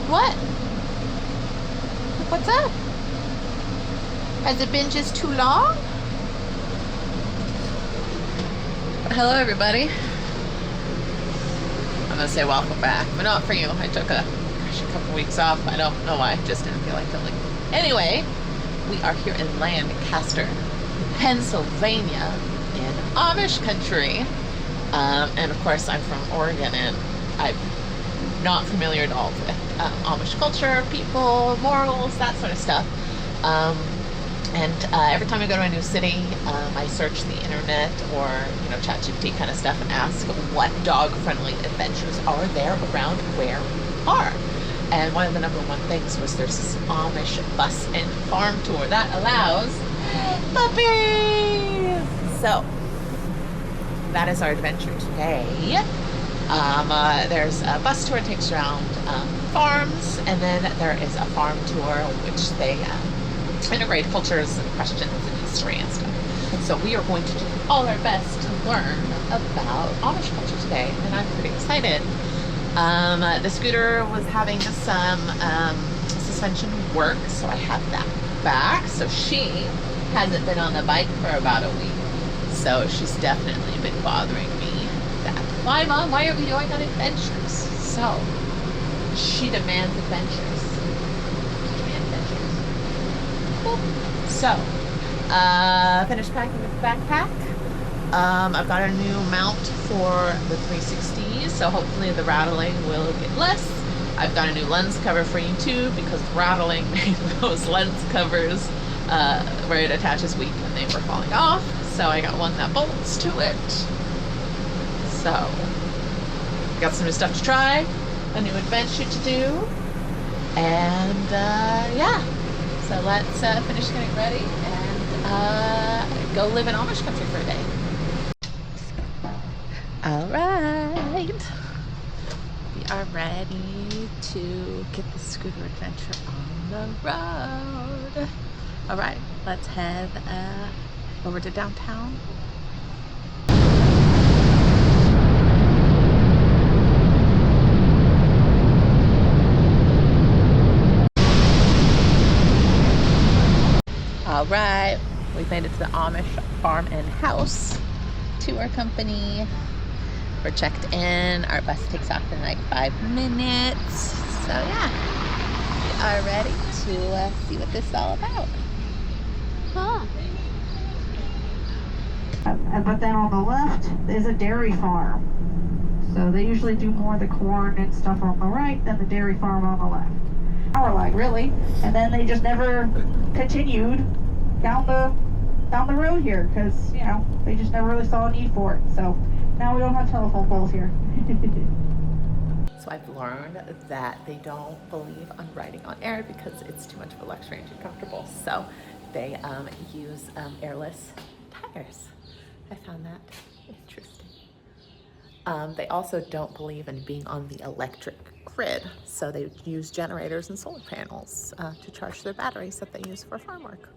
What? What's up? Has it been just too long? Hello, everybody. I'm gonna say welcome back, but not for you. I took a couple weeks off. I don't know why. I just didn't feel like filming. Anyway, we are here in Lancaster, Pennsylvania, in Amish Country. And of course, I'm from Oregon, and I'm not familiar at all with Amish culture, people, morals, that sort of stuff. Every time I go to a new city, I search the internet or, ChatGPT kind of stuff and ask what dog-friendly adventures are there around where we are. And one of the number one things was there's this Amish bus and farm tour that allows puppies. So that is our adventure today. There's a bus tour that takes around farms, and then there is a farm tour which they integrate cultures and questions and history and stuff. So we are going to do all our best to learn about Amish culture today, and I'm pretty excited. The scooter was having some suspension work, so I have that back. So she hasn't been on the bike for about a week. So she's definitely been bothering me. Why, Mom? Why are we going on adventures? So she demands adventures. Cool. So, finished packing the backpack. I've got a new mount for the 360s, so hopefully the rattling will get less. I've got a new lens cover for you too, because the rattling made those lens covers where it attaches weak and they were falling off. So I got one that bolts to it. So, got some new stuff to try, a new adventure to do, and yeah. So let's finish getting ready and go live in Amish Country for a day. All right, we are ready to get the scooter adventure on the road. All right, let's head over to downtown. All right, we've made it to the Amish Farm and House tour company. We're checked in. Our bus takes off in like 5 minutes. So yeah, we are ready to see what this is all about. Huh. But then on the left is a dairy farm. So they usually do more of the corn and stuff on the right than the dairy farm on the left. Power line, really. And then they just never continued down the road here because, they just never really saw a need for it. So now we don't have telephone poles here. So I've learned that they don't believe on riding on air because it's too much of a luxury and too comfortable. So they use airless tires. I found that interesting. They also don't believe in being on the electric grid. So they use generators and solar panels to charge their batteries that they use for farm work.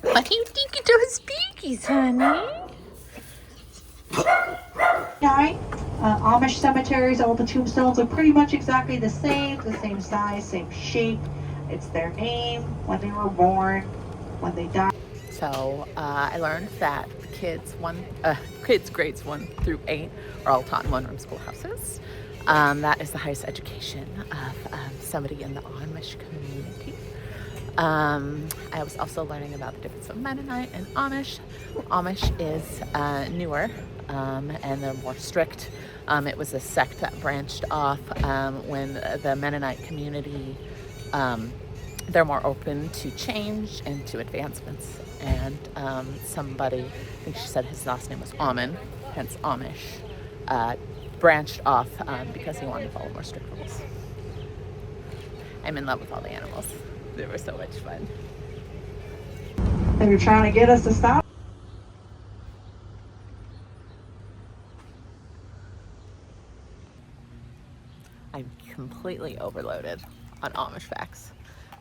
What do you think of those buggies, honey? Amish cemeteries, all the tombstones are pretty much exactly the same size, same shape. It's their name, when they were born, when they died. So I learned that kids grades 1 through 8 are all taught in one-room schoolhouses. That is the highest education of somebody in the Amish community. I was also learning about the difference of Mennonite and Amish. Amish is newer and they're more strict. It was a sect that branched off when the Mennonite community, they're more open to change and to advancements. And somebody, I think she said his last name was Amen, hence Amish, branched off because he wanted to follow more strict rules. I'm in love with all the animals. They were so much fun. They were trying to get us to stop. I'm completely overloaded on Amish facts.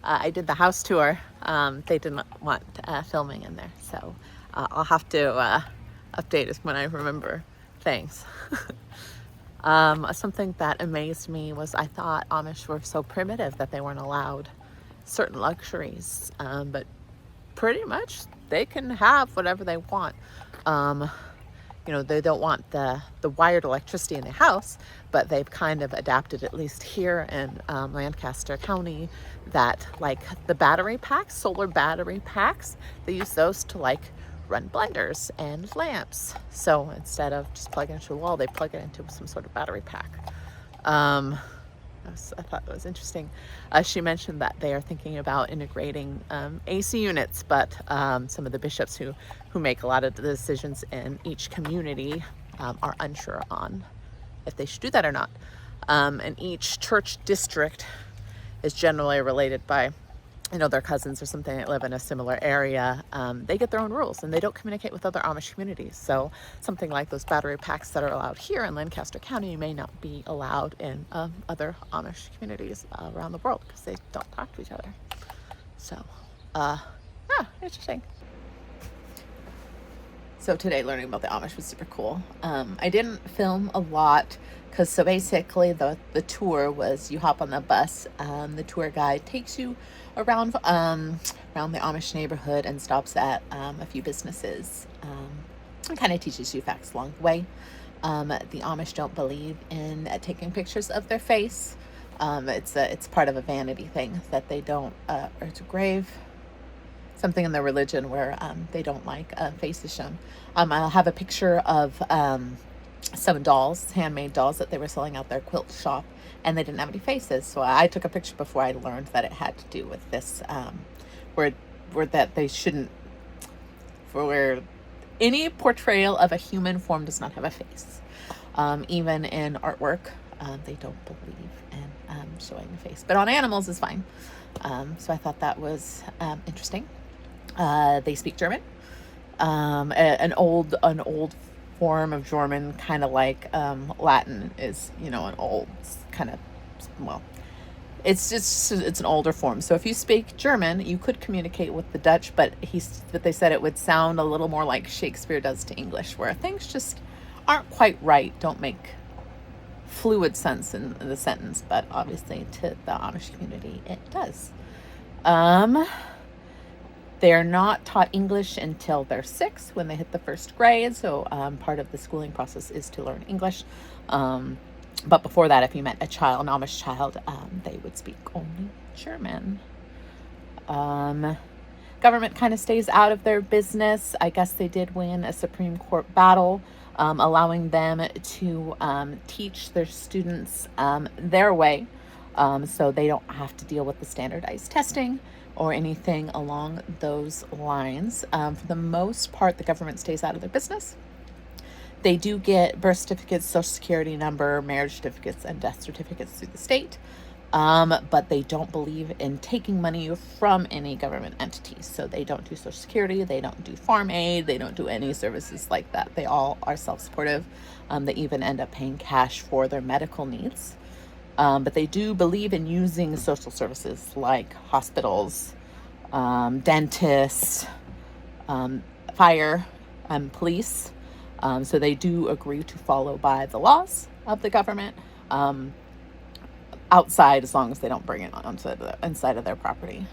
I did the house tour. They didn't want filming in there, so I'll have to update us when I remember things. Something that amazed me was I thought Amish were so primitive that they weren't allowed certain luxuries, but pretty much they can have whatever they want. Um, they don't want the wired electricity in the house, but they've kind of adapted, at least here in Lancaster County, that like the battery packs, solar battery packs, they use those to like run blenders and lamps. So instead of just plugging it into a wall, they plug it into some sort of battery pack. I thought that was interesting. She mentioned that they are thinking about integrating AC units, but some of the bishops who make a lot of the decisions in each community are unsure on if they should do that or not. And each church district is generally related by, their cousins or something that live in a similar area. They get their own rules and they don't communicate with other Amish communities. So something like those battery packs that are allowed here in Lancaster County may not be allowed in other Amish communities around the world because they don't talk to each other. So, yeah, interesting. So today learning about the Amish was super cool. I didn't film a lot because so basically the tour was you hop on the bus, the tour guide takes you around the Amish neighborhood and stops at a few businesses and kind of teaches you facts along the way. The Amish don't believe in taking pictures of their face. It's part of a vanity thing that they don't, or it's a grave, something in their religion where they don't like faces shown. I'll have a picture of some dolls, handmade dolls that they were selling out their quilt shop, and they didn't have any faces. So I took a picture before I learned that it had to do with this, where that they shouldn't, where any portrayal of a human form does not have a face. Even in artwork, they don't believe in showing the face, but on animals is fine. So I thought that was interesting. They speak German, an old form of German, kind of like Latin is, an old kind of, well, it's an older form. So if you speak German, you could communicate with the Dutch, but they said it would sound a little more like Shakespeare does to English, where things just aren't quite right, don't make fluid sense in the sentence, but obviously to the Amish community it does. They're not taught English until they're 6 when they hit the first grade. So part of the schooling process is to learn English. But before that, if you met an Amish child, they would speak only German. Government kind of stays out of their business. I guess they did win a Supreme Court battle, allowing them to teach their students their way. So they don't have to deal with the standardized testing or anything along those lines. For the most part, the government stays out of their business. They do get birth certificates, social security number, marriage certificates, and death certificates through the state. But they don't believe in taking money from any government entities. So they don't do social security, they don't do farm aid, they don't do any services like that. They all are self-supportive. They even end up paying cash for their medical needs. But they do believe in using social services like hospitals, dentists, fire, police. So they do agree to follow by the laws of the government outside, as long as they don't bring it inside of their property.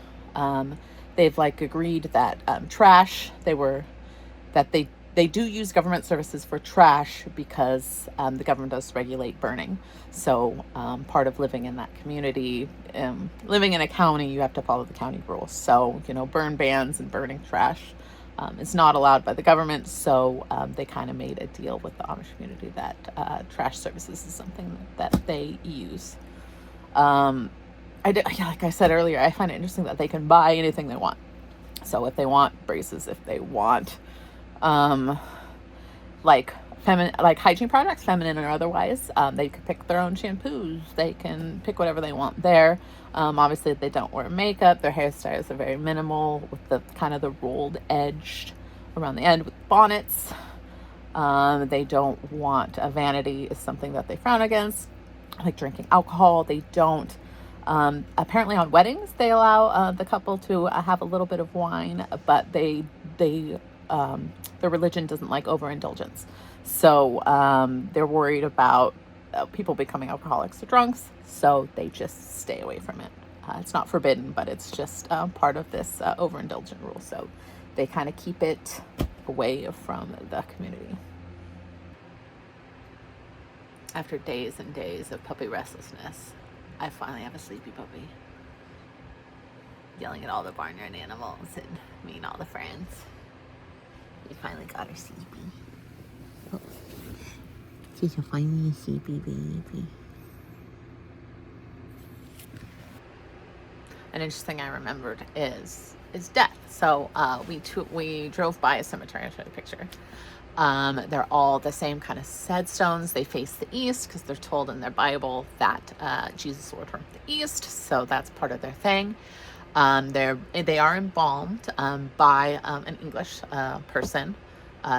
They've agreed that trash, they do use government services for trash because the government does regulate burning. So part of living in that community, living in a county, you have to follow the county rules. So, burn bans and burning trash is not allowed by the government. So they kind of made a deal with the Amish community that trash services is something that they use. Like I said earlier, I find it interesting that they can buy anything they want. So if they want braces, if they want hygiene products, feminine or otherwise, they could pick their own shampoos. They can pick whatever they want there. Obviously they don't wear makeup. Their hairstyles are very minimal with the kind of the rolled edge around the end with bonnets. They don't want vanity is something that they frown against, like drinking alcohol. They don't, apparently on weddings, they allow the couple to have a little bit of wine, but their religion doesn't like overindulgence. So they're worried about people becoming alcoholics or drunks, so they just stay away from it. It's not forbidden, but it's just part of this overindulgent rule, so they kind of keep it away from the community. After days and days of puppy restlessness, I finally have a sleepy puppy, yelling at all the barnyard animals and me and all the friends. We finally got her sleepy. Oh. She's a finally sleepy baby. An interesting I remembered is death. So we drove by a cemetery. I'll show you a picture. They're all the same kind of headstones. They face the east because they're told in their Bible that Jesus will return to the east. So that's part of their thing. They are embalmed by an English person.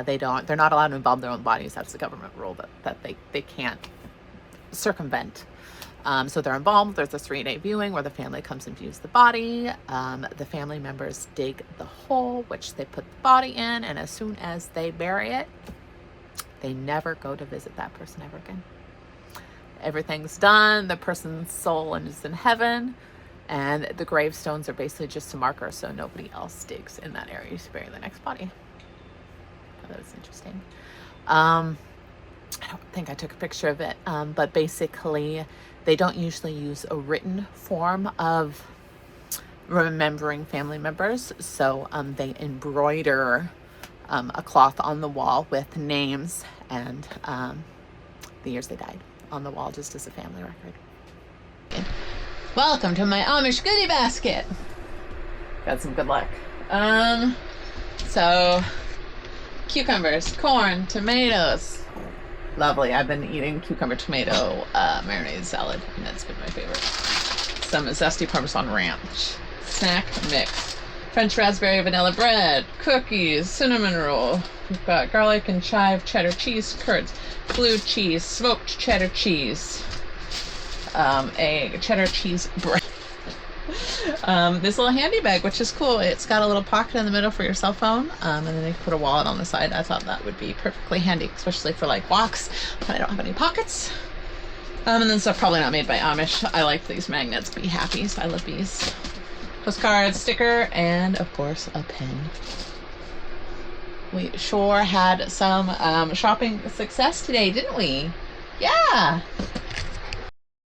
They're not allowed to embalm their own bodies. That's the government rule that they can't circumvent. So they're embalmed. There's a 3-day viewing where the family comes and views the body. The family members dig the hole, which they put the body in, and as soon as they bury it, they never go to visit that person ever again. Everything's done. The person's soul is in heaven, and the gravestones are basically just a marker so nobody else digs in that area to bury the next body. That was interesting. I don't think I took a picture of it, but basically they don't usually use a written form of remembering family members. So they embroider a cloth on the wall with names and the years they died on the wall, just as a family record. Welcome to my Amish goodie basket. Got some good luck. So cucumbers, corn, tomatoes. Lovely. I've been eating cucumber tomato marinated salad, and that's been my favorite. Some zesty Parmesan ranch, snack mix, French raspberry vanilla bread, cookies, cinnamon roll. We've got garlic and chive cheddar cheese curds, blue cheese, smoked cheddar cheese, a cheddar cheese bread. This little handy bag, which is cool. It's got a little pocket in the middle for your cell phone, and then you put a wallet on the side. I thought that would be perfectly handy, especially for like walks, but I don't have any pockets. And then stuff probably not made by Amish. I like these magnets. Be happy. So I love these. Postcard, sticker, and of course a pen. We sure had some shopping success today, didn't we? Yeah.